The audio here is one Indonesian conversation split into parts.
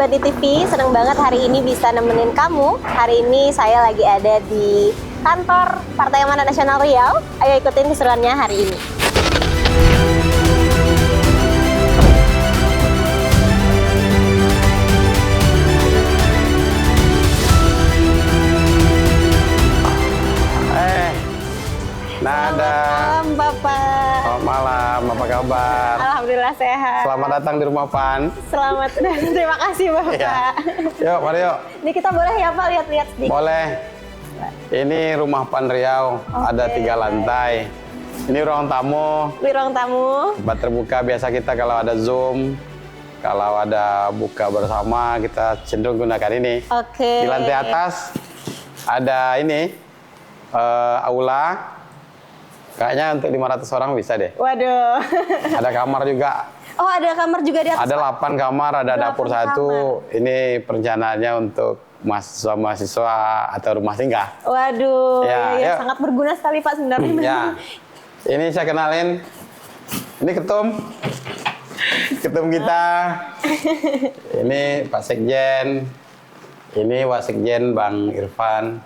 Sobat ITV, senang banget hari ini bisa nemenin kamu. Hari ini saya lagi ada di kantor Partai Amanat Nasional Riau. Ayo ikutin keseruannya hari ini. Nada. Malam, Bapak. Selamat malam, apa kabar? Alhamdulillah sehat. Selamat datang di rumah Pan. Selamat dan terima kasih, Bapak. Iya. Yuk, mari yuk. Ini kita boleh ya, Pak, lihat-lihat sedikit? Boleh. Ini rumah Pan Riau, ada 3 lantai. Ini ruang tamu, Di ruang tamu. tempat terbuka. Biasa kita kalau ada Zoom, kalau ada buka bersama, kita cenderung gunakan ini. Oke. Di lantai atas ada ini, aula. Kayaknya untuk 500 orang bisa deh. Waduh. Ada kamar juga. Oh, ada kamar juga di atas. Ada 8 kamar, ada 8 dapur 1. Ini perencanaannya untuk mahasiswa-mahasiswa atau rumah singgah. Waduh, Ya, ya, yuk. sangat berguna sekali Pak sebenarnya. Ya, ini saya kenalin. Ini ketum kita. Ini Pak Sekjen. Ini Wasekjen Bang Irfan.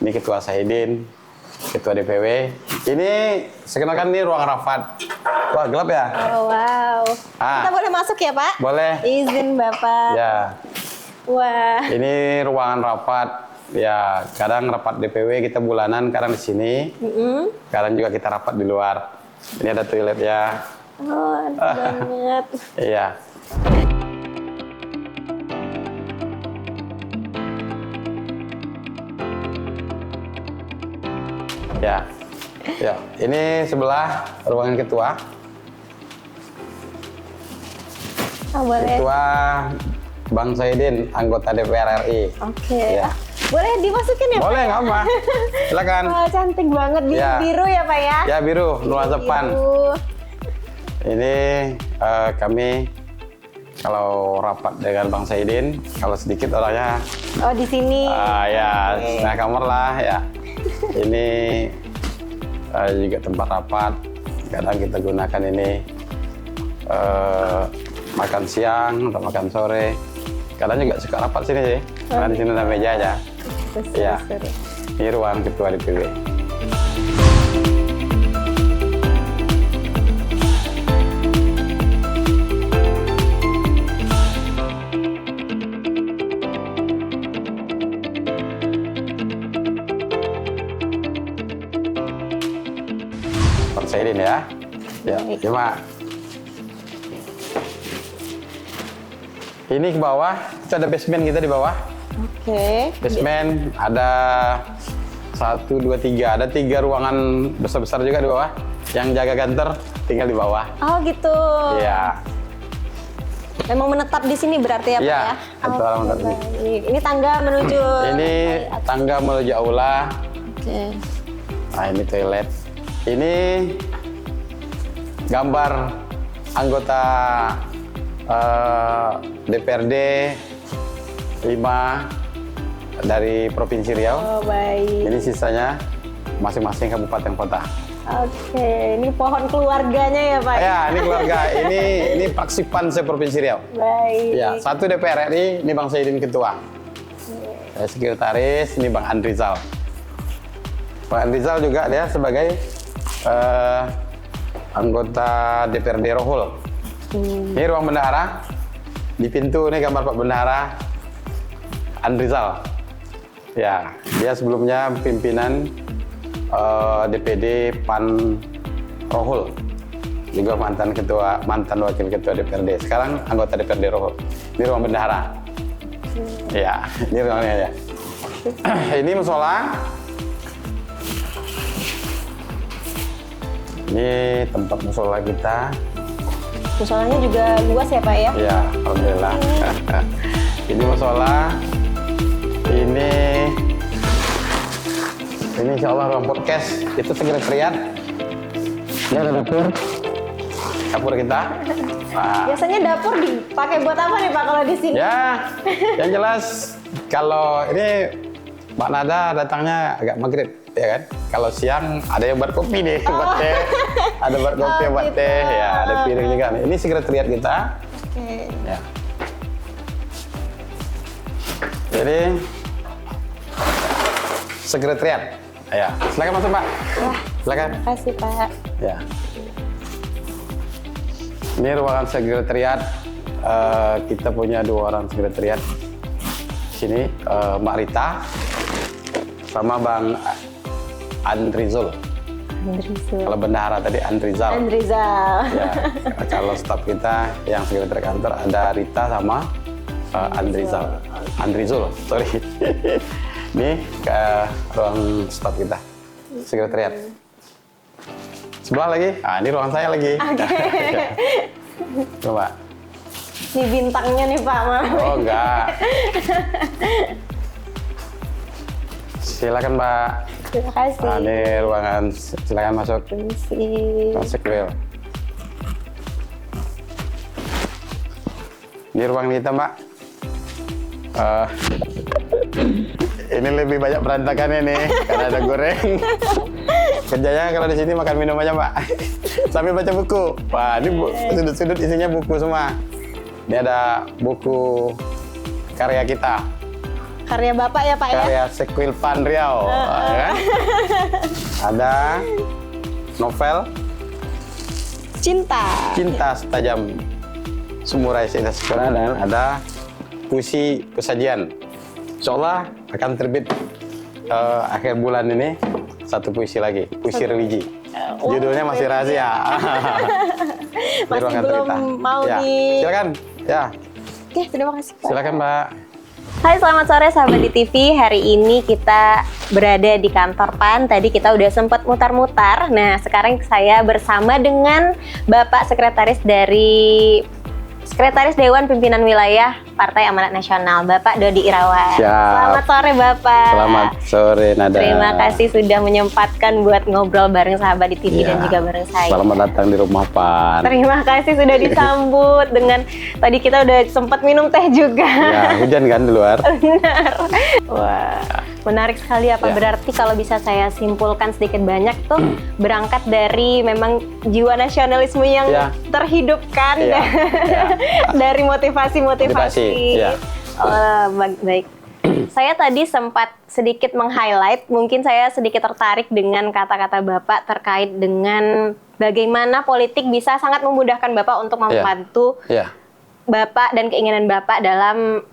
Ini Ketua Sahidin, Ketua DPW. Ini sekenalkan ini ruang rapat. Wah, gelap ya? Oh, wow. Kita boleh masuk ya, Pak? Boleh. Izin, Bapak. Ya. Wah. Ini ruangan rapat. Ya, kadang rapat DPW kita bulanan, kadang di sini. Kadang juga kita rapat di luar. Ini ada toilet ya. Oh, aduh banget. Iya. Ya. Ya, ini sebelah ruangan ketua. Oh, boleh. Ketua Bang Saidin, anggota DPR RI. Oke. Ya. Boleh dimasukin ya, Pak? Boleh, nggak apa. Silakan. Wah, cantik banget. Biru, Ya. biru ya, Pak ya? Ya, biru, nuansa Pan. Biru. Ini kami kalau rapat dengan Bang Saidin, kalau sedikit orangnya, Oh, di sini. ya, Oke. setengah kamar lah ya. Ini juga tempat rapat. Kadang kita gunakan ini makan siang atau makan sore. Kadang juga suka rapat sini sih, karena di sini ada meja aja. Terus, Ya. terus. Ini ruang ketua DPW. Pak Saidin ya. Ya, Baik. cuma ini ke bawah, itu ada basement kita di bawah. Oke. Basement ada 1, 2, 3. Ada 3 ruangan besar-besar juga di bawah. Yang jaga kantor tinggal di bawah. Oh, gitu. Iya. Memang menetap di sini berarti ya, Pak Iya, ya? betul, Oke, menetap di sini. baik. Ini tangga menuju... Ini tangga menuju aula. Oke. Nah, ini toilet. Ini gambar anggota DPRD 5 dari Provinsi Riau. Oh, baik. Ini sisanya masing-masing kabupaten kota. Oke, ini pohon keluarganya ya, Pak? Ya, ini keluarga. ini fraksi PAN se-Provinsi Riau. Baik. Ya, 1 DPR RI, ini Bang Saidin ketua. Saya sekretaris, ini Bang Andrizal. Bang Andrizal juga dia sebagai anggota DPRD Rohul. Ini ruang bendahara. Di pintu ini gambar Pak Bendahara Andrizal. Ya, dia sebelumnya pimpinan DPD PAN Rohul. Juga mantan wakil ketua DPRD. Sekarang anggota DPRD Rohul. Ini ruang bendahara. Ya, ini ruangnya ya. Ini musola. Ini tempat musola kita. Musolanya juga luas ya, Pak ya? Ya, alhamdulillah. Ini musola. Ini insya Allah ruang podcast. Itu sekretariat. Ini ada dapur. Dapur kita. Nah, Biasanya dapur dipakai buat apa nih, Pak, kalau di sini? ya, yang jelas kalau ini Mbak Nada datangnya agak maghrib, ya kan? Kalau siang ada yang buat kopi nih, buat teh. Ada buat kopi, buat gitu. teh. Ya, ada piring juga. Ini sekretariat kita. Oke. Ya. Jadi sekretariat. Ya, silakan masuk Pak. Wah, Silakan. terima kasih Pak. Ya. Ini ruangan sekretariat. Kita punya 2 orang sekretariat. Sini Mbak Rita sama Bang Andrizul. Kalau bendahara tadi Andrizal. Andrizal. Ya, kalau staf kita yang sekretariat kantor ada Rita sama Andrizal. Andrizul, sorry. Ini ke ruang staf kita, sekretariat. Sebelah lagi, ini ruang saya lagi. Coba. Ini bintangnya nih Pak, maaf. Oh enggak. Silakan Mbak. Terima kasih. Ini ruangan, silakan masuk. Permisi. Masuk Will. Ini ruang kita Mbak. Ini lebih banyak berantakan ini karena ada goreng. Kerjanya kalau di sini makan minum aja Mbak. Sambil baca buku. Wah, ini sudut-sudut isinya buku semua. Ini ada buku karya kita. Karya Bapak ya Pak ya? Karya Sequilpan Riau. Ya kan? Ada novel Cinta Setajam Semurai Seindah Sempurna, dan ada puisi pesajian. Insyaallah akan terbit akhir bulan ini satu puisi lagi, puisi religi. Judulnya masih rahasia. Masih belum mau ya. Silakan. Ya. Oke, terima kasih Pak. Silakan Mbak. Hai, selamat sore sahabat di TV. Hari ini kita berada di kantor PAN. Tadi kita udah sempat mutar-mutar. Nah, sekarang saya bersama dengan Bapak Sekretaris dari Sekretaris Dewan Pimpinan Wilayah Partai Amanat Nasional, Bapak Dodi Irawan. Siap. Selamat sore Bapak. Selamat sore Nada. Terima kasih sudah menyempatkan buat ngobrol bareng sahabat di TV dan juga bareng saya. Selamat datang di rumah PAN. Terima kasih sudah disambut dengan tadi kita udah sempat minum teh juga. Ya, hujan kan di luar. Benar. Wah, menarik sekali apa berarti kalau bisa saya simpulkan sedikit banyak tuh berangkat dari memang jiwa nasionalisme yang terhidupkan dari motivasi-motivasi. Baik. Saya tadi sempat sedikit meng-highlight, mungkin saya sedikit tertarik dengan kata-kata Bapak terkait dengan bagaimana politik bisa sangat memudahkan Bapak untuk membantu Bapak dan keinginan Bapak dalam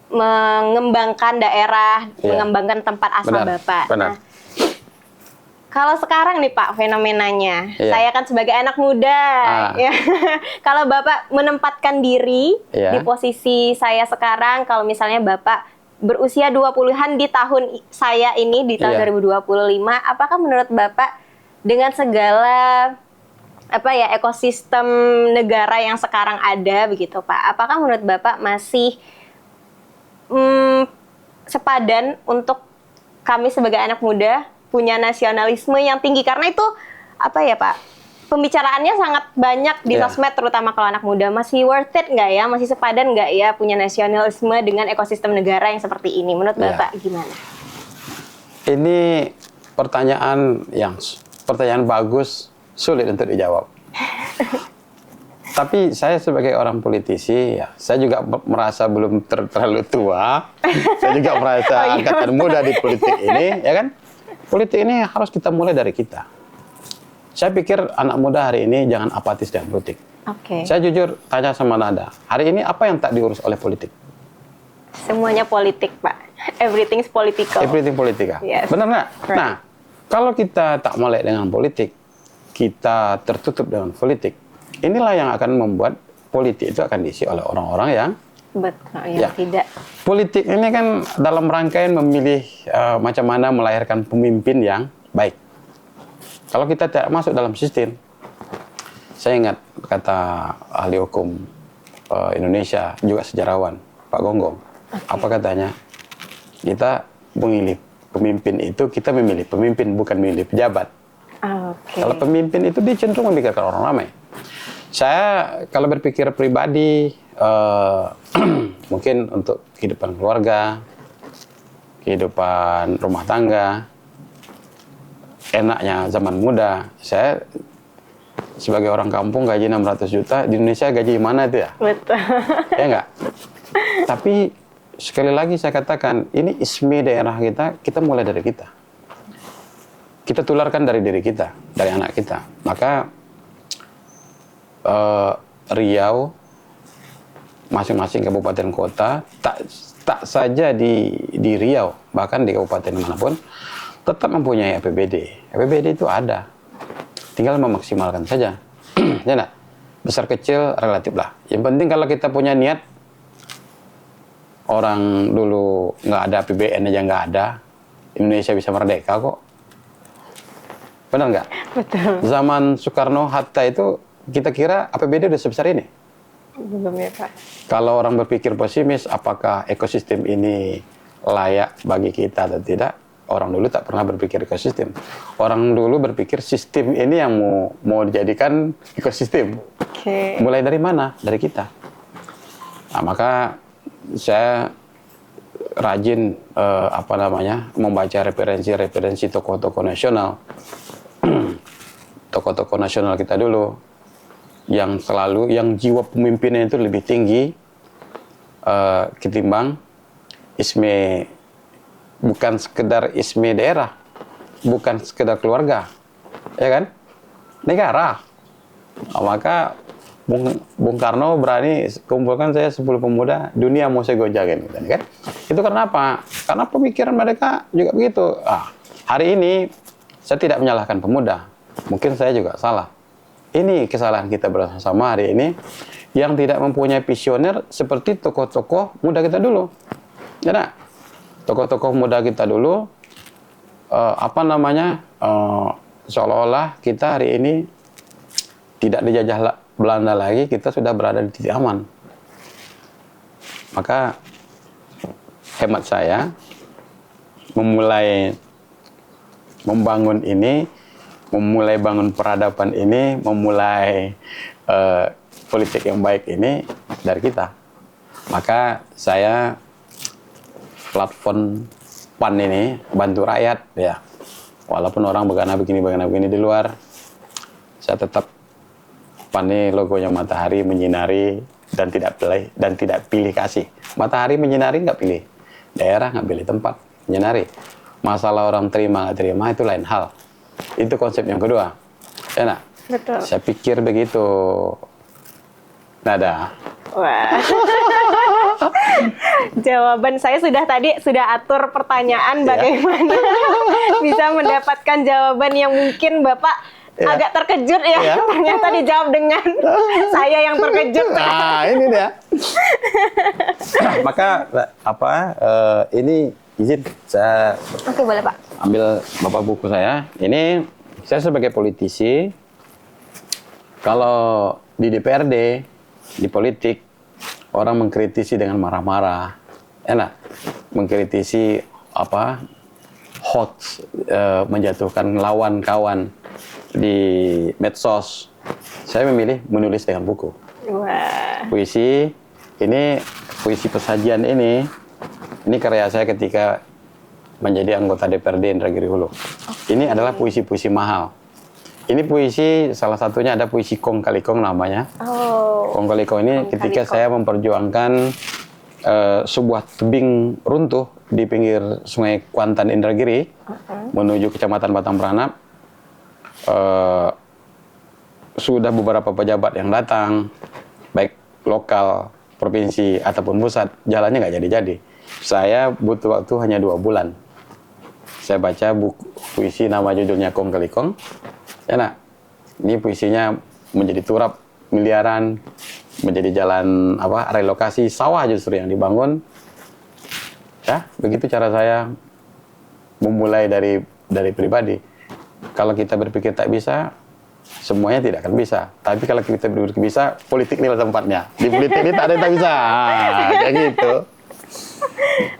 mengembangkan daerah, mengembangkan tempat asal Bapak. Benar. Nah, kalau sekarang nih Pak fenomenanya, saya kan sebagai anak muda, ya. Kalau Bapak menempatkan diri di posisi saya sekarang, kalau misalnya Bapak berusia 20-an di tahun saya ini, di tahun 2025, apakah menurut Bapak dengan segala ekosistem negara yang sekarang ada begitu Pak, apakah menurut Bapak masih sepadan untuk kami sebagai anak muda punya nasionalisme yang tinggi, karena itu Pak, pembicaraannya sangat banyak di sosmed, terutama kalau anak muda. Masih worth it nggak ya, masih sepadan nggak ya punya nasionalisme dengan ekosistem negara yang seperti ini, menurut Bapak gimana? Ini pertanyaan bagus, sulit untuk dijawab. Tapi saya sebagai orang politisi, saya juga merasa belum terlalu tua. Saya juga merasa angkatan muda di politik ini, ya kan? Politik ini harus kita mulai dari kita. Saya pikir anak muda hari ini jangan apatis dengan politik. Saya jujur tanya sama Nada, hari ini apa yang tak diurus oleh politik? Semuanya politik, Pak. Everything's political. Everything politika. Yes. Benar nggak? Right. Nah, kalau kita tak melek dengan politik, kita tertutup dengan politik, inilah yang akan membuat politik itu akan diisi oleh orang-orang yang tidak. Politik ini kan dalam rangkaian memilih macam mana melahirkan pemimpin yang baik. Kalau kita tidak masuk dalam sistem, saya ingat kata ahli hukum Indonesia, juga sejarawan, Pak Gonggong. Apa katanya? Kita memilih pemimpin itu, kita memilih pemimpin, bukan memilih pejabat. Kalau pemimpin itu dia cenderung memikirkan orang ramai. Saya kalau berpikir pribadi, mungkin untuk kehidupan keluarga, kehidupan rumah tangga, enaknya zaman muda, saya sebagai orang kampung gaji 600 juta, di Indonesia gaji mana itu ya? Betul. Ya enggak? Tapi sekali lagi saya katakan, ini isme daerah kita mulai dari kita. Kita tularkan dari diri kita, dari anak kita. Maka Riau, masing-masing kabupaten kota, tak saja di Riau, bahkan di kabupaten manapun, tetap mempunyai APBD. APBD itu ada, tinggal memaksimalkan saja. Ya enggak? Besar kecil relatif lah. Yang penting kalau kita punya niat, orang dulu nggak ada APBN aja nggak ada, Indonesia bisa merdeka kok. Benar nggak? Betul. Zaman Soekarno Hatta itu kita kira APBD udah sebesar ini. Belum ya Pak. Kalau orang berpikir pesimis, apakah ekosistem ini layak bagi kita atau tidak? Orang dulu tak pernah berpikir ekosistem. Orang dulu berpikir sistem ini yang mau dijadikan ekosistem. Oke. Mulai dari mana? Dari kita. Nah, maka saya rajin membaca referensi tokoh-tokoh nasional. Tokoh-tokoh nasional kita dulu yang jiwa pemimpinnya itu lebih tinggi ketimbang isme, bukan sekedar isme daerah, bukan sekedar keluarga, ya kan? Negara. Nah, maka Bung Karno berani kumpulkan saya 10 pemuda, dunia mau saya goncangin, kan? Itu karena apa? Karena pemikiran mereka juga begitu. Hari ini saya tidak menyalahkan pemuda. Mungkin saya juga salah. Ini kesalahan kita bersama hari ini yang tidak mempunyai visioner seperti tokoh-tokoh muda kita dulu. Ya, tokoh-tokoh muda kita dulu seolah-olah kita hari ini tidak dijajah Belanda lagi, kita sudah berada di titik aman. Maka hemat saya memulai membangun ini, memulai bangun peradaban ini, memulai politik yang baik ini dari kita. Maka saya platform PAN ini bantu rakyat, ya. Walaupun orang begana begini di luar, saya tetap PAN ini logonya matahari menyinari dan tidak pilih kasih. Matahari menyinari nggak pilih daerah, nggak pilih tempat, menyinari. Masalah orang terima nggak terima itu lain hal. Itu konsep yang kedua. Ya nak? Betul. Saya pikir begitu. Nada. Wah. Jawaban saya sudah atur pertanyaan bagaimana bisa mendapatkan jawaban yang mungkin Bapak agak terkejut ya. Ternyata dijawab dengan saya yang terkejut. Nah, ini dia. Maka ini izin saya boleh Pak. Ambil Bapak buku saya. Ini saya sebagai politisi, kalau di DPRD, di politik, orang mengkritisi dengan marah-marah, enak, mengkritisi hoax, menjatuhkan lawan kawan di medsos. Saya memilih menulis dengan buku. Wah. Puisi pesajian ini karya saya ketika menjadi anggota DPRD Indragiri Hulu. Ini adalah puisi-puisi mahal. Ini puisi, salah satunya ada puisi Kong Kali Kong namanya. Kong Kali Kong ini ketika saya memperjuangkan sebuah tebing runtuh di pinggir Sungai Kuantan Indragiri menuju Kecamatan Batang Peranap. Sudah beberapa pejabat yang datang, baik lokal, provinsi ataupun pusat, jalannya nggak jadi-jadi. Saya butuh waktu hanya 2 bulan. Saya baca buku puisi nama judulnya Kong Kali Kong. Ya nak, ini puisinya menjadi turap miliaran, menjadi jalan relokasi sawah justru yang dibangun. Ya, begitu cara saya memulai dari pribadi. Kalau kita berpikir tak bisa, semuanya tidak akan bisa. Tapi kalau kita berpikir bisa, politik inilah tempatnya. Di politik ini tak ada yang tak bisa. Kayak gitu.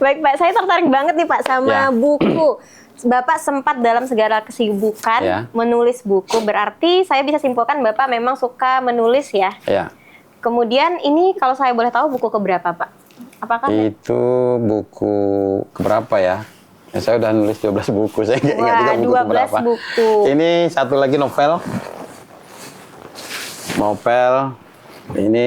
Baik Pak, saya tertarik banget nih Pak sama buku. Bapak sempat dalam segala kesibukan menulis buku, berarti saya bisa simpulkan Bapak memang suka menulis ya? Ya. Kemudian ini kalau saya boleh tahu buku keberapa Pak? Apakah itu buku keberapa ya? Saya udah nulis 12 buku, saya nggak ingat juga buku keberapa. Buku. Ini satu lagi novel. Ini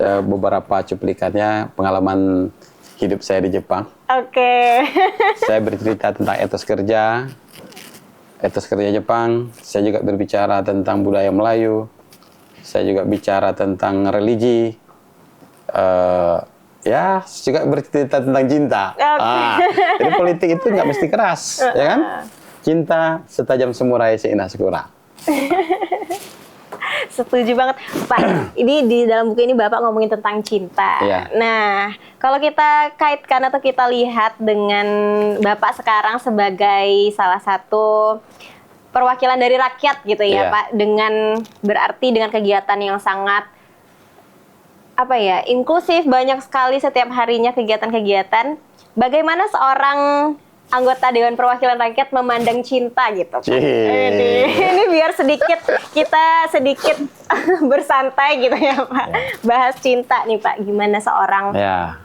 beberapa cuplikannya pengalaman hidup saya di Jepang. Oke. Saya bercerita tentang etos kerja Jepang. Saya juga berbicara tentang budaya Melayu. Saya juga bicara tentang religi. Ya, juga bercerita tentang cinta. Jadi politik itu nggak mesti keras, ya kan? Cinta setajam semurai seindah sekura. Setuju banget, Pak. Ini di dalam buku ini Bapak ngomongin tentang cinta. Iya. Nah, kalau kita kaitkan atau kita lihat dengan Bapak sekarang sebagai salah satu perwakilan dari rakyat gitu ya, Iya. Pak, berarti dengan kegiatan yang sangat inklusif, banyak sekali setiap harinya kegiatan-kegiatan. Bagaimana seorang anggota Dewan Perwakilan Rakyat memandang cinta gitu, Pak? Ini biar kita sedikit bersantai gitu ya, Pak. Bahas cinta nih, Pak. Gimana seorang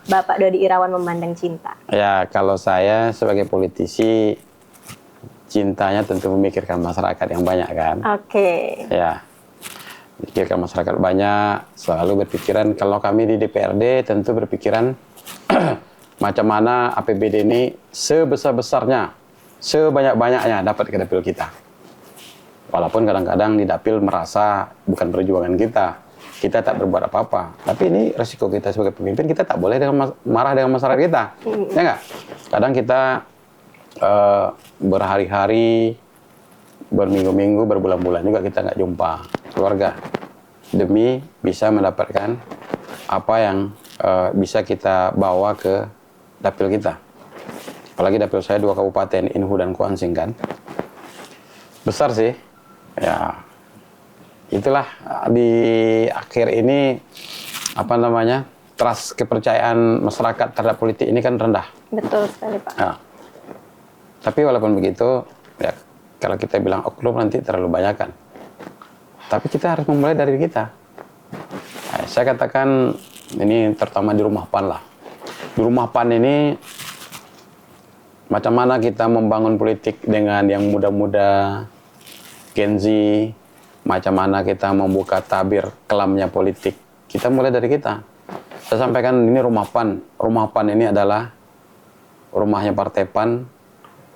Bapak Dodi Irawan memandang cinta? Ya, kalau saya sebagai politisi, cintanya tentu memikirkan masyarakat yang banyak kan. Oke. Ya, memikirkan masyarakat banyak, selalu berpikiran, kalau kami di DPRD tentu berpikiran macam mana APBD ini sebesar-besarnya, sebanyak-banyaknya dapat ke dapil kita. Walaupun kadang-kadang di dapil merasa bukan perjuangan kita tak berbuat apa-apa. Tapi ini resiko kita sebagai pemimpin, kita tak boleh marah dengan masyarakat kita. Ya nggak? Kadang kita berhari-hari, berminggu-minggu, berbulan-bulan juga kita nggak jumpa keluarga. Demi bisa mendapatkan apa yang bisa kita bawa ke dapil kita. Apalagi dapil saya 2 kabupaten, Inhu dan Kuansing kan. Besar sih. Ya, itulah di akhir ini trust kepercayaan masyarakat terhadap politik ini kan rendah. Betul sekali, Pak. Ya. Tapi walaupun begitu, ya kalau kita bilang oknum nanti terlalu banyak kan. Tapi kita harus memulai dari kita. Nah, saya katakan ini terutama di rumah PAN lah. Di rumah PAN ini macam mana kita membangun politik dengan yang muda-muda, Gen Z, macam mana kita membuka tabir kelamnya politik. Kita mulai dari kita. Saya sampaikan ini rumah PAN. Rumah PAN ini adalah rumahnya Partai PAN,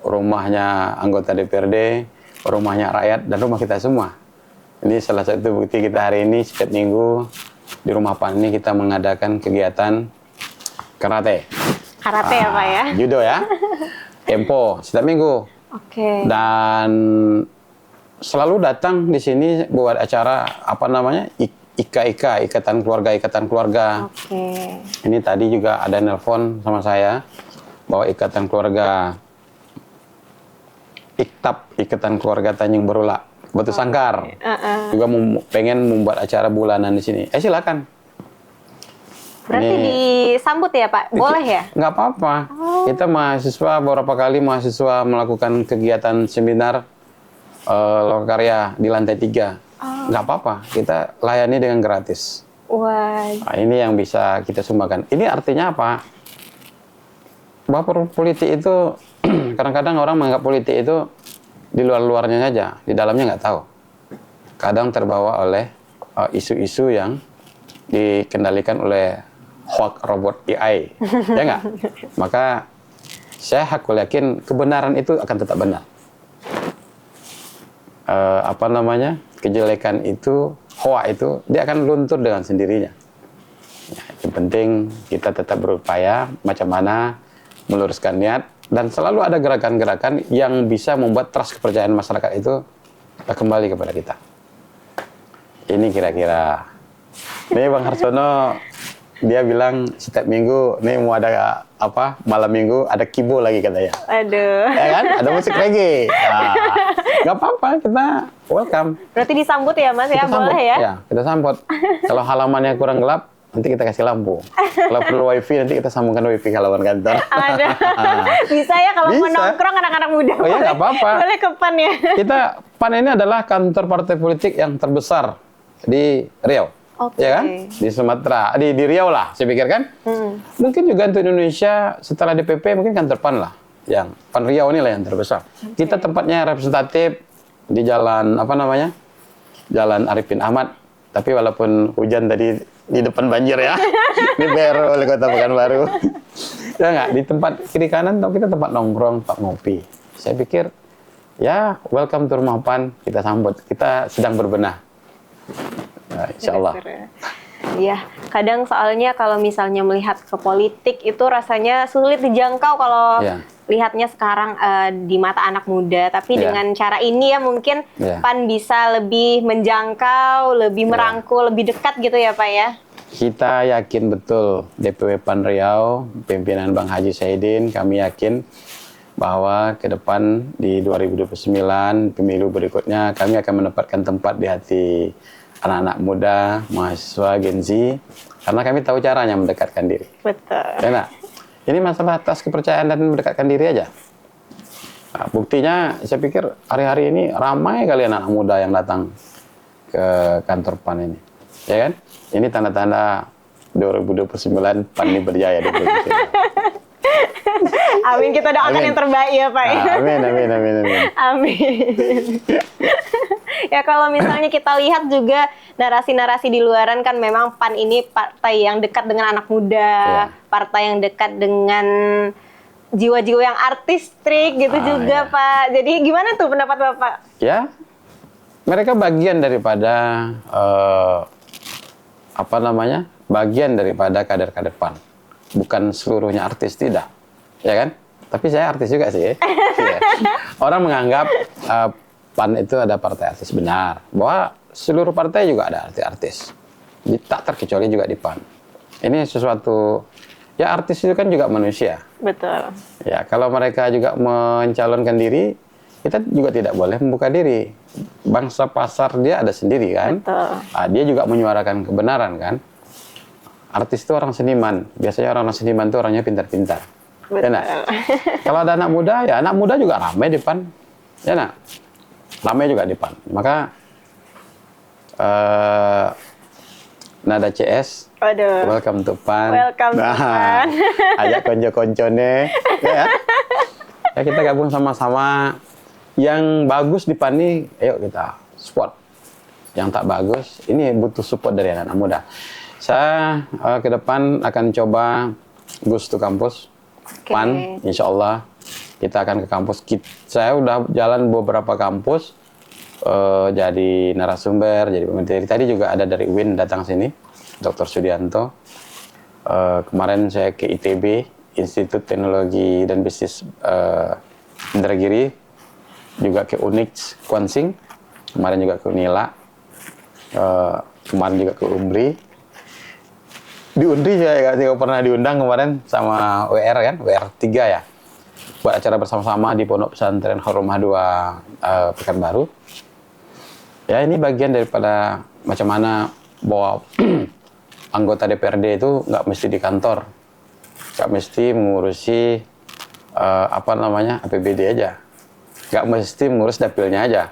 rumahnya anggota DPRD, rumahnya rakyat, dan rumah kita semua. Ini salah satu bukti kita hari ini setiap minggu di rumah PAN ini kita mengadakan kegiatan karate. Karate ya, Pak ya? Judo ya. Tempo setiap minggu. Oke. Dan selalu datang di sini buat acara Ikatan Keluarga. Oke. Ini tadi juga ada nelpon sama saya bahwa Ikatan Keluarga Ikatan Keluarga Tanjung Berula, Batu Sangkar. Juga pengen membuat acara bulanan di sini. Silakan. Berarti disambut ya, Pak? Boleh ya? Nggak apa-apa. Kita mahasiswa, beberapa kali mahasiswa melakukan kegiatan seminar lokarya di lantai 3. Nggak apa-apa. Kita layani dengan gratis. Wah. Nah, ini yang bisa kita sumbangkan. Ini artinya apa? Bahwa politik itu, kadang-kadang orang menganggap politik itu di luar-luarnya saja. Di dalamnya nggak tahu. Kadang terbawa oleh isu-isu yang dikendalikan oleh hoax robot AI, ya nggak? Maka saya hakul yakin kebenaran itu akan tetap benar. Kejelekan itu, hoax itu, dia akan luntur dengan sendirinya. Ya, yang penting kita tetap berupaya macam mana meluruskan niat, dan selalu ada gerakan-gerakan yang bisa membuat trust kepercayaan masyarakat itu kembali kepada kita. Ini kira-kira. Nih Bang Harsono, dia bilang setiap minggu, nih mau ada malam minggu ada kibo lagi katanya. Aduh. Ya kan? Ada musik reggae. Nah, nggak apa-apa, kita welcome. Berarti disambut ya, Mas? Ya, boleh ya? Ya, kita sambut. Kalau halamannya kurang gelap, nanti kita kasih lampu. Kalau perlu wifi, nanti kita sambungkan wifi ke halaman kantor. Ada. Bisa ya kalau mau nongkrong anak-anak muda. Oh ya, nggak apa-apa. Boleh ke PAN ya? PAN ini adalah kantor partai politik yang terbesar di Riau. Okay. Ya kan? Di Sumatera, di Riau lah, saya pikir kan. Mungkin juga untuk Indonesia setelah DPP mungkin kantor PAN lah, yang PAN Riau ini lah yang terbesar. Okay. Kita tempatnya representatif di jalan Jalan Arifin Ahmad. Tapi walaupun hujan tadi di depan banjir ya. Ini baru oleh Kota Pekanbaru. Ya nggak, di tempat kiri kanan kita tempat nongkrong, tempat ngopi. Saya pikir, ya welcome to Rumah PAN, kita sambut. Kita sedang berbenah. Nah, insya Allah. Iya, kadang soalnya kalau misalnya melihat ke politik itu rasanya sulit dijangkau kalau lihatnya sekarang di mata anak muda. Tapi dengan cara ini ya mungkin PAN bisa lebih menjangkau, lebih merangkul, lebih dekat gitu ya Pak ya? Kita yakin betul DPW PAN Riau, pimpinan Bang Haji Saidin, kami yakin bahwa ke depan di 2029 pemilu berikutnya kami akan menempatkan tempat di hati anak-anak muda, mahasiswa, Gen Z, karena kami tahu caranya mendekatkan diri. Betul. Ya, nah, ini masalah atas kepercayaan dan mendekatkan diri aja. Nah, buktinya, saya pikir hari-hari ini ramai kali anak-anak muda yang datang ke kantor PAN ini. Ya kan? Ini tanda-tanda 2029 PAN ini berjaya. Amin, kita doakan yang terbaik ya Pak. Amin. Amin. Ya kalau misalnya kita lihat juga narasi-narasi di luaran kan memang PAN ini partai yang dekat dengan anak muda, partai yang dekat dengan jiwa-jiwa yang artistik gitu juga Pak. Jadi gimana tuh pendapat Bapak? Ya, mereka bagian daripada bagian daripada kader-kader PAN. Bukan seluruhnya artis, tidak. Ya kan? Tapi saya artis juga sih. Orang menganggap PAN itu ada partai artis, benar. Bahwa seluruh partai juga ada artis-artis. Tak terkecuali juga di PAN. Ini sesuatu, ya artis itu kan juga manusia. Betul. Ya, kalau mereka juga mencalonkan diri, kita juga tidak boleh membuka diri. Bangsa pasar dia ada sendiri kan. Betul. Dia juga menyuarakan kebenaran kan. Artis itu orang seniman. Biasanya orang seniman itu orangnya pintar-pintar. Ya, nah. Kalau ada anak muda, ya anak muda juga ramai di PAN. Ya, nah. Ramai juga di PAN. Maka Nada CS, welcome to PAN. Welcome to PAN. Ajak konco-koncone. Ya. Ya, kita gabung sama-sama. Yang bagus di PAN ini, ayo kita support. Yang tak bagus, ini butuh support dari anak-anak muda. Saya ke depan akan coba Gus to Kampus PAN, insya Allah kita akan ke kampus. Saya udah jalan beberapa kampus, jadi narasumber, jadi pemateri. Tadi juga ada dari UIN datang sini, Dr. Sudianto. Kemarin saya ke ITB, Institut Teknologi dan Bisnis Indragiri, juga ke UNIX Kuansing, kemarin juga ke UNILA, kemarin juga ke UMRI. Di UNRI saya nggak pernah diundang kemarin sama WR kan, WR3 ya, buat acara bersama-sama di Pondok Pesantren Horomah 2 Pekanbaru. Ya, ini bagian daripada macam mana bahwa anggota DPRD itu nggak mesti di kantor, nggak mesti mengurusi APBD aja, nggak mesti mengurus dapilnya aja.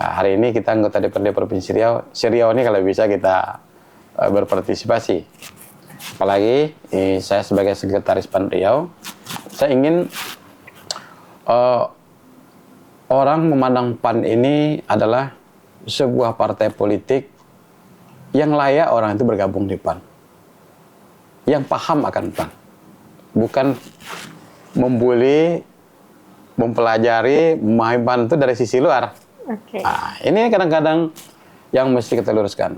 Nah, hari ini kita anggota DPRD Provinsi Riau ini kalau bisa kita berpartisipasi. Apalagi saya sebagai sekretaris PAN Riau, saya ingin orang memandang PAN ini adalah sebuah partai politik yang layak orang itu bergabung di PAN, yang paham akan PAN, bukan membuli, mempelajari, memahami PAN itu dari sisi luar. Nah, ini kadang-kadang yang mesti kita luruskan.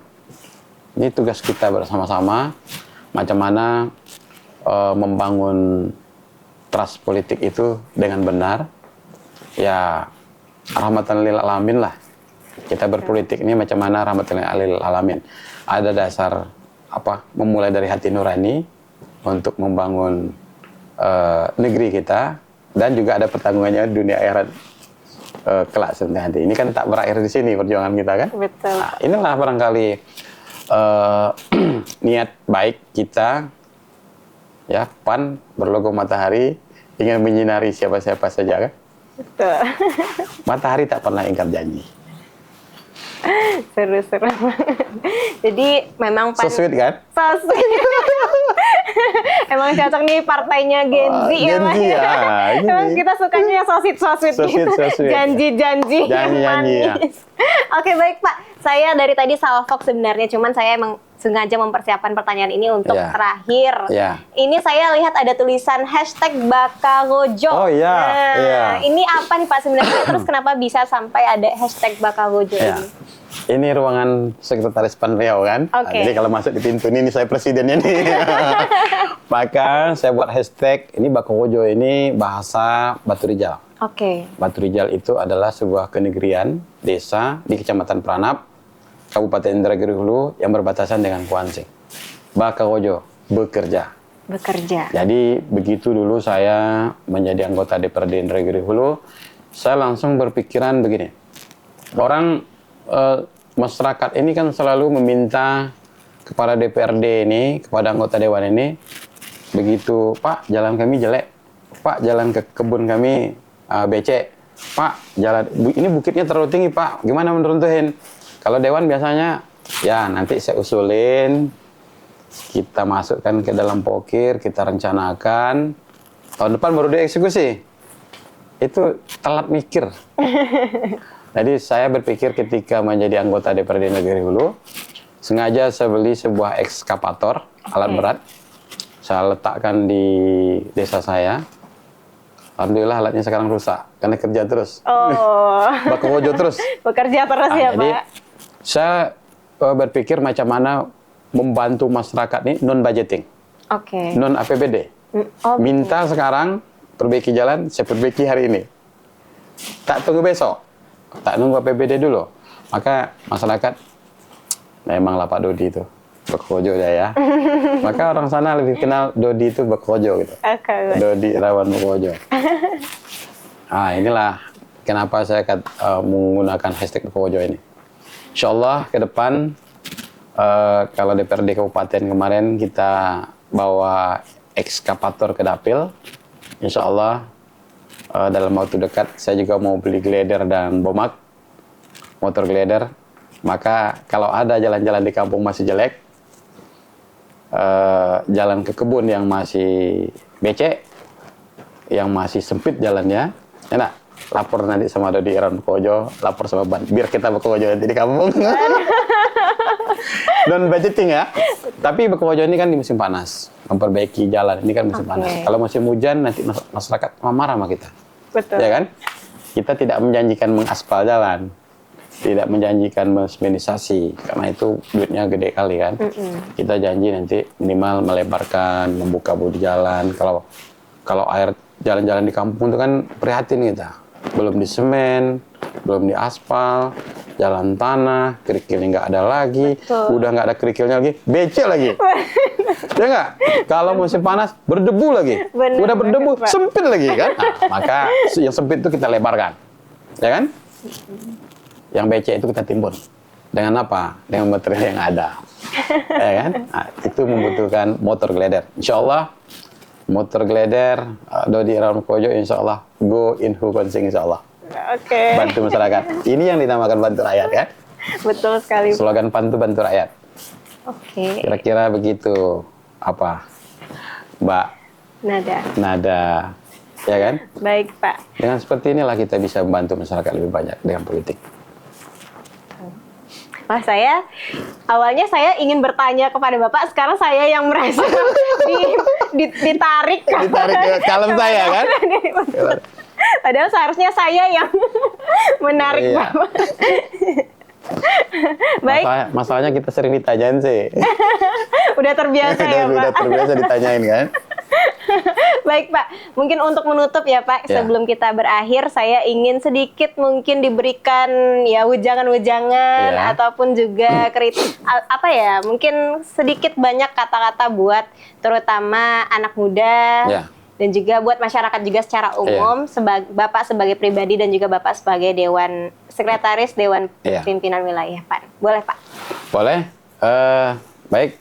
Ini tugas kita bersama-sama, macam mana membangun trust politik itu dengan benar. Ya, rahmatan lil alamin lah. Kita berpolitik ini macam mana rahmatan lil alamin. Ada dasar memulai dari hati nurani untuk membangun negeri kita, dan juga ada pertanggungannya dunia akhirat kelak nanti. Ini kan tak berakhir di sini perjuangan kita kan. Betul. Nah, inilah barangkali niat baik kita, ya, PAN berlogo matahari ingin menyinari siapa-siapa saja kan. Betul. Matahari tak pernah ingkar janji. Seru-seru. Jadi memang PAN. So sweet kan? So sweet. Emang cocok nih partainya Gen Z ya, Mas. Emang kita sukanya yang so sweet. Janji-janji. Ya. Oke, baik Pak. Saya dari tadi salfok sebenarnya, cuman saya emang sengaja mempersiapkan pertanyaan ini untuk terakhir. Ya. Ini saya lihat ada tulisan #Bakagojo. Oh iya. Nah, ini apa nih Pak sebenarnya? Terus kenapa bisa sampai ada #Bakagojo ini? Ini ruangan Sekretaris PAN Riau kan. Okay. Jadi kalau masuk di pintu ini saya presidennya nih. Maka saya buat hashtag ini Bakagojo, ini bahasa Batu Rijal. Oke. Batu Rijal itu adalah sebuah kenegrian desa di Kecamatan Pranap, Kabupaten Indragiri Hulu yang berbatasan dengan Kuansing. Bakagojo, bekerja. Bekerja. Jadi begitu dulu saya menjadi anggota DPRD Indragiri Hulu, saya langsung berpikiran begini. Orang masyarakat ini kan selalu meminta kepada DPRD ini, kepada anggota dewan ini, begitu, Pak, jalan kami jelek, Pak, jalan ke kebun kami becek, Pak, jalan ini bukitnya terlalu tinggi, Pak, gimana menuruntuhin? Kalau dewan biasanya, ya nanti saya usulin, kita masukkan ke dalam pokir, kita rencanakan, tahun depan baru dieksekusi. Itu telat mikir. Jadi saya berpikir ketika menjadi anggota DPRD Negeri Hulu, sengaja saya beli sebuah ekskavator, alat berat. Saya letakkan di desa saya. Alhamdulillah alatnya sekarang rusak, karena kerja terus. Oh. Bakagojo terus. Bekerja terus ya, jadi, Pak? Saya berpikir macam mana membantu masyarakat ini non-budgeting. Oke. Non-APBD. Minta sekarang, perbaiki jalan, saya perbaiki hari ini. Tak tunggu besok. Tak nunggu APBD dulu. Maka masyarakat, memanglah Pak Dodi itu Bakagojo ya. Maka orang sana lebih kenal Dodi itu Bakagojo gitu. Okay. Dodi Irawan Bakagojo. Nah, inilah kenapa saya menggunakan hashtag Bakagojo ini. Insya Allah ke depan kalau DPRD Kabupaten kemarin kita bawa ekskavator ke Dapil, insya Allah dalam waktu dekat saya juga mau beli glider dan bomak, motor glider. Maka kalau ada jalan-jalan di kampung masih jelek, jalan ke kebun yang masih becek, yang masih sempit jalannya, enak. Lapor nanti sama Dodi Irawan Bakagojo, lapor sama Ban, biar kita Bakagojo nanti di kampung. Non budgeting ya. Tapi Bakagojo ini kan di musim panas, memperbaiki jalan ini kan musim panas. Kalau musim hujan nanti masyarakat marah sama kita. Betul. Ya kan? Kita tidak menjanjikan mengaspal jalan, tidak menjanjikan mensemenisasi, karena itu duitnya gede kali kan. Kita janji nanti minimal melebarkan, membuka bodi jalan. Kalau air jalan-jalan di kampung itu kan prihatin kita. Belum di semen, belum di aspal, jalan tanah, kerikilnya nggak ada lagi. Betul. Udah nggak ada kerikilnya lagi, becek lagi. Ya nggak? Kalau musim panas, berdebu lagi. Bener, udah berdebu, bener, Pak. sempit lagi kan? Nah, maka yang sempit itu kita lebarkan. Ya kan? Yang becek itu kita timbun. Dengan apa? Dengan material yang ada. Ya kan? Nah, itu membutuhkan motor glider. Insya Allah, motor glider, Dodi Irawan Bakagojo, insya Allah, go in who Kuansing, insya Allah. Oke. Bantu masyarakat. Ini yang dinamakan bantu rakyat kan? Betul sekali. Slogan PAN itu bantu rakyat. Oke. Kira-kira begitu, apa, Mbak Nada, ya kan? Baik, Pak. Dengan seperti inilah kita bisa membantu masyarakat lebih banyak dengan politik. Wah, awalnya saya ingin bertanya kepada Bapak, sekarang saya yang merasa ditarik. Ditarik ke kalem saya kan? Padahal seharusnya saya yang menarik Iya. Bapak. Baik. Masalahnya kita sering ditanyain sih. Udah terbiasa ya, Pak. Udah terbiasa ditanyain kan? Baik, Pak. Mungkin untuk menutup ya, Pak, Ya. sebelum kita berakhir, saya ingin sedikit mungkin diberikan ya wejangan-wejangan Ya. ataupun juga kritik apa ya, mungkin sedikit banyak kata-kata buat terutama anak muda. Ya. Dan juga buat masyarakat juga secara umum, Bapak sebagai pribadi dan juga Bapak sebagai Sekretaris Dewan Pimpinan Wilayah PAN. Boleh, Pak? Boleh. Baik,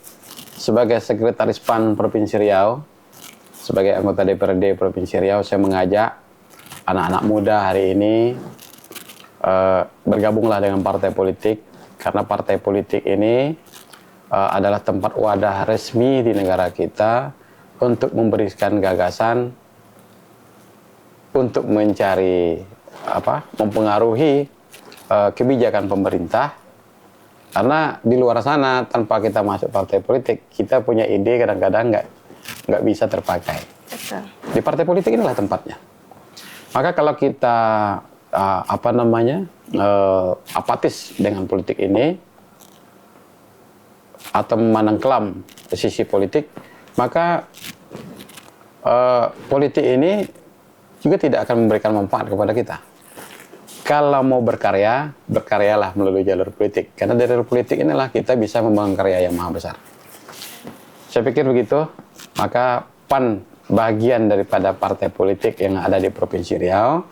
sebagai Sekretaris PAN Provinsi Riau, sebagai anggota DPRD Provinsi Riau, saya mengajak anak-anak muda hari ini bergabunglah dengan partai politik, karena partai politik ini adalah tempat wadah resmi di negara kita untuk memberikan gagasan, untuk mencari mempengaruhi kebijakan pemerintah Karena di luar sana tanpa kita masuk partai politik, kita punya ide kadang-kadang nggak bisa terpakai. Betul. Di partai politik inilah tempatnya. Maka kalau kita apatis dengan politik ini atau memandang kelam sisi politik, maka politik ini juga tidak akan memberikan manfaat kepada kita. Kalau mau berkarya, berkaryalah melalui jalur politik. Karena dari jalur politik inilah kita bisa membangun karya yang maha besar. Saya pikir begitu, maka PAN bagian daripada partai politik yang ada di Provinsi Riau.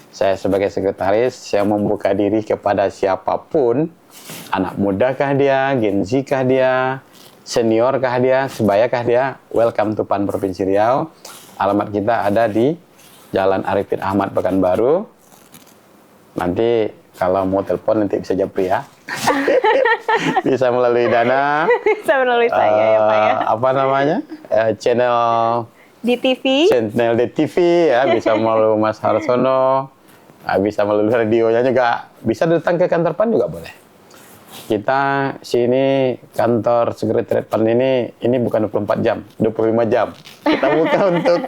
Saya sebagai sekretaris, saya membuka diri kepada siapapun, anak muda kah dia, Gen Z kah dia, senior kah dia, sebaya kah dia, welcome to PAN Provinsi Riau. Alamat kita ada di Jalan Arifin Ahmad, Pekanbaru. Nanti kalau mau telepon nanti bisa japri ya. Bisa melalui Dana. Bisa melalui saya ya Pak ya. Apa namanya? Channel Di TV. Channel di TV ya, bisa melalui Mas Harsono. Bisa melalui radionya juga. Bisa datang ke kantor PAN juga boleh. Kita sini kantor sekretariat PAN ini bukan 24 jam, 25 jam. Kita buka untuk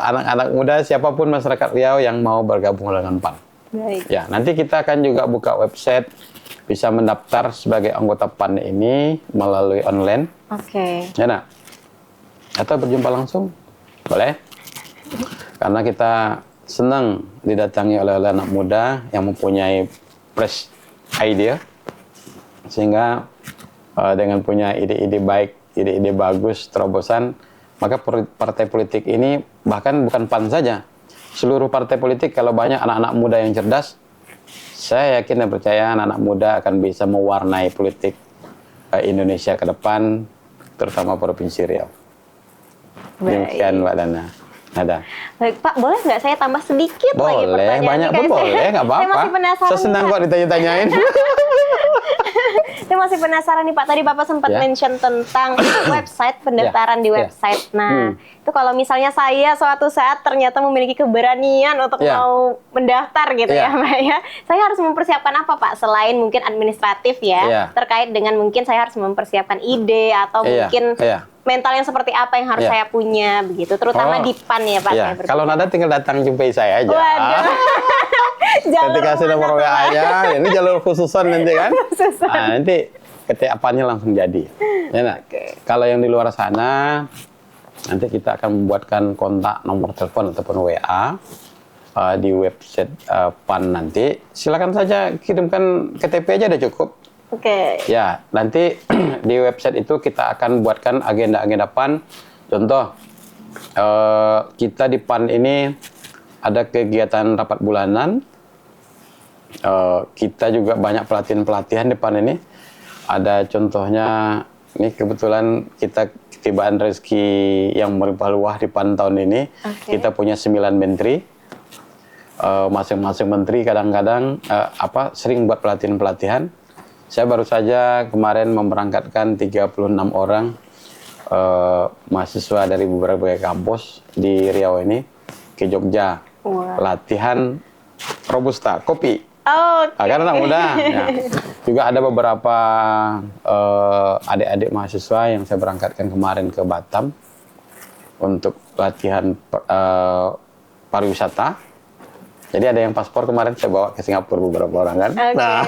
anak-anak muda, siapapun masyarakat Riau yang mau bergabung dengan PAN. Baik. Ya, nanti kita akan juga buka website, bisa mendaftar sebagai anggota PAN ini melalui online. Oke. Ya, nah. Atau berjumpa langsung, boleh. Karena kita senang didatangi oleh anak muda yang mempunyai fresh idea, sehingga dengan punya ide-ide baik, ide-ide bagus, terobosan, maka partai politik ini bahkan bukan PAN saja. Seluruh partai politik kalau banyak anak-anak muda yang cerdas, saya yakin dan percaya anak-anak muda akan bisa mewarnai politik Indonesia ke depan, terutama Provinsi Riau. Demikian Mbak Dana. Ada. Baik Pak, boleh nggak saya tambah sedikit lagi Boleh, pertanyaan? banyak pun boleh, nggak apa-apa. Saya masih penasaran. Saya senang kok ditanya-tanyain. Saya masih penasaran nih Pak, tadi Bapak sempat mention tentang website, pendaftaran di website. Nah, itu kalau misalnya saya suatu saat ternyata memiliki keberanian untuk mau mendaftar gitu ya Pak ya, saya harus mempersiapkan apa Pak? Selain mungkin administratif ya, terkait dengan mungkin saya harus mempersiapkan ide atau mungkin mental yang seperti apa yang harus saya punya begitu, terutama di PAN ya Pak. Kalau nada tinggal datang jumpai saya aja. Waduh. Nanti kasih nomor WA-nya, ini jalur khususan nanti kan. Nah, nanti ketik apanya langsung jadi. Ya, nah, kalau yang di luar sana, nanti kita akan membuatkan kontak nomor telepon ataupun WA di website PAN nanti. Silakan saja kirimkan KTP aja udah cukup. Oke. Ya, nanti di website itu kita akan buatkan agenda-agenda PAN. Contoh, kita di PAN ini ada kegiatan rapat bulanan. Kita juga banyak pelatihan-pelatihan di PAN ini. Ada contohnya, ini kebetulan kita ketibaan rezeki yang melimpah luah di PAN tahun ini. Kita punya 9 menteri. Masing-masing menteri kadang-kadang sering buat pelatihan-pelatihan. Saya baru saja kemarin memberangkatkan 36 orang mahasiswa dari beberapa kampus di Riau ini ke Jogja. Latihan Robusta, kopi. Karena anak muda. Ya. Juga ada beberapa adik-adik mahasiswa yang saya berangkatkan kemarin ke Batam untuk latihan pariwisata. Jadi ada yang paspor kemarin saya bawa ke Singapura beberapa orang kan. Nah,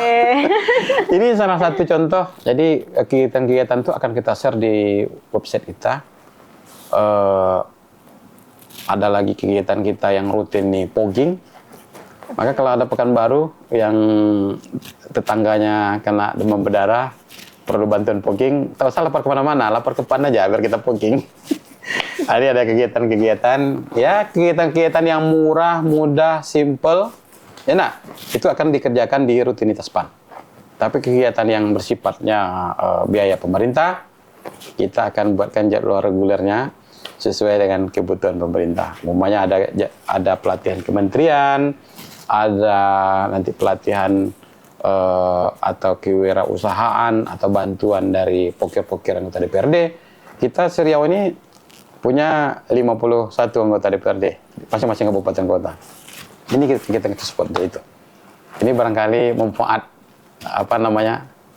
ini salah satu contoh. Jadi kegiatan-kegiatan itu akan kita share di website kita. Ada lagi kegiatan kita yang rutin nih, pogging. Maka kalau ada Pekanbaru yang tetangganya kena demam berdarah, perlu bantuan pogging, tak usah lapor kemana-mana, lapor ke PAN aja biar kita pogging. Ada kegiatan-kegiatan, ya kegiatan-kegiatan yang murah, mudah, simple. Ya nah, itu akan dikerjakan di rutinitas PAN. Tapi kegiatan yang bersifatnya biaya pemerintah, kita akan buatkan jadwal regulernya sesuai dengan kebutuhan pemerintah. Umpamanya ada pelatihan kementerian, ada nanti pelatihan atau kewirausahaan atau bantuan dari pokir-pokir anggota DPRD. Kita Riau ini punya 51 anggota DPRD, masing-masing kabupaten kota. Ini kita seperti itu. Ini barangkali manfaat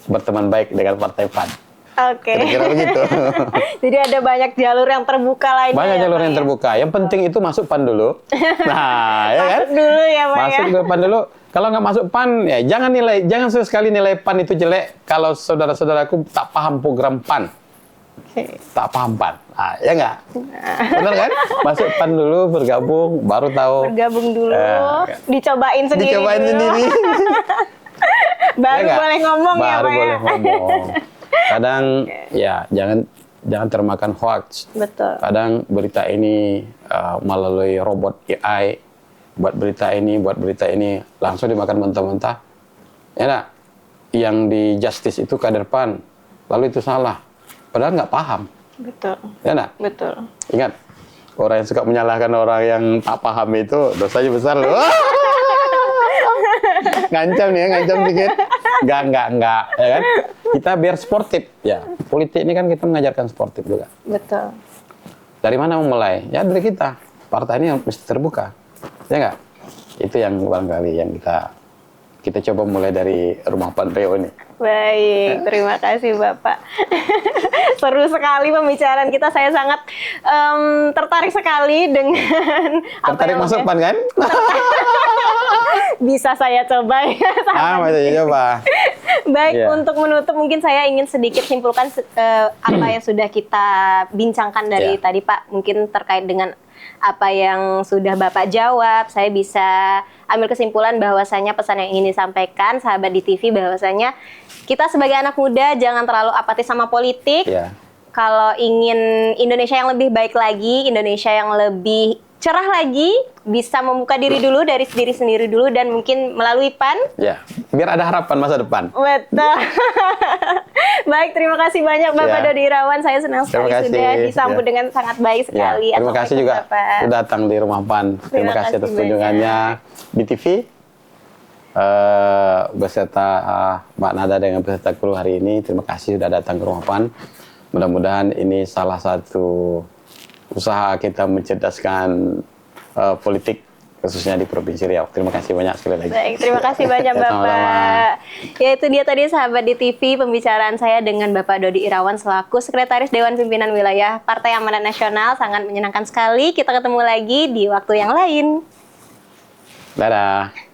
berteman baik dengan Partai PAN. Oke. Kira-kira begitu. Jadi ada banyak jalur yang terbuka lainnya. Banyak ya, jalur Pak, yang ya? terbuka. Yang penting itu masuk PAN dulu. Nah, ya kan? Masuk dulu ya, Pak, Masuk ya? ke PAN dulu. Kalau nggak masuk PAN, ya jangan sekali nilai PAN itu jelek kalau saudara-saudaraku tak paham program PAN. Oke. Tak paham PAN. Nah, ya nggak? Benar kan? Masuk PAN dulu, bergabung, baru tahu. Bergabung dulu, dicobain sendiri. Dicobain dulu. sendiri. Baru Ya nggak? boleh ngomong ya, Baru Pak, ya? boleh ngomong. Kadang ya jangan termakan hoax. Betul. Kadang berita ini melalui robot AI, buat berita ini langsung dimakan mentah-mentah. Ya nak, yang di justice itu kader PAN, lalu itu salah. Padahal nggak paham. Betul. Ya nak, Betul. ingat orang yang suka menyalahkan orang yang tak paham itu dosanya besar loh. Ngancam nih ya, ngancam dikit. Enggak, ya kan? Kita biar sportif, ya. Politik ini kan kita mengajarkan sportif juga. Betul. Dari mana memulai? Ya dari kita. Partai ini mesti terbuka. Ya enggak? Itu yang barangkali yang kita coba mulai dari Rumah PAN Riau ini. Baik, terima kasih Bapak. Seru sekali pembicaraan kita. Saya sangat tertarik sekali dengan Tertarik masuk PAN kan? Bisa saya coba ya. Bisa coba. Baik, Yeah. untuk menutup mungkin saya ingin sedikit simpulkan apa yang sudah kita bincangkan dari Yeah. tadi Pak. Mungkin terkait dengan apa yang sudah Bapak jawab, saya bisa ambil kesimpulan bahwasanya pesan yang ingin disampaikan sahabat di TV bahwasanya kita sebagai anak muda jangan terlalu apatis sama politik. Ya. Kalau ingin Indonesia yang lebih baik lagi, Indonesia yang lebih cerah lagi, bisa membuka diri dulu dari diri sendiri dulu dan mungkin melalui PAN. Ya, biar ada harapan masa depan. Betul. Baik, terima kasih banyak Bapak Ya. Dodi Irawan. Saya senang sekali Terima kasih. sudah disambut Ya. dengan sangat baik sekali. Ya, terima kasih juga Bapak. sudah datang di Rumah PAN. Terima kasih atas banyak. kunjungannya di TV beserta Mbak Nada dengan peserta kru hari ini. Terima kasih sudah datang ke Rumah PAN. Mudah-mudahan ini salah satu usaha kita mencerdaskan politik khususnya di Provinsi Riau. Terima kasih banyak sekali lagi. Baik, terima kasih banyak Bapak. Sama-sama. Ya, itu dia tadi sahabat di TV pembicaraan saya dengan Bapak Dodi Irawan selaku Sekretaris Dewan Pimpinan Wilayah Partai Amanat Nasional. Sangat menyenangkan sekali. Kita ketemu lagi di waktu yang lain. Dadah.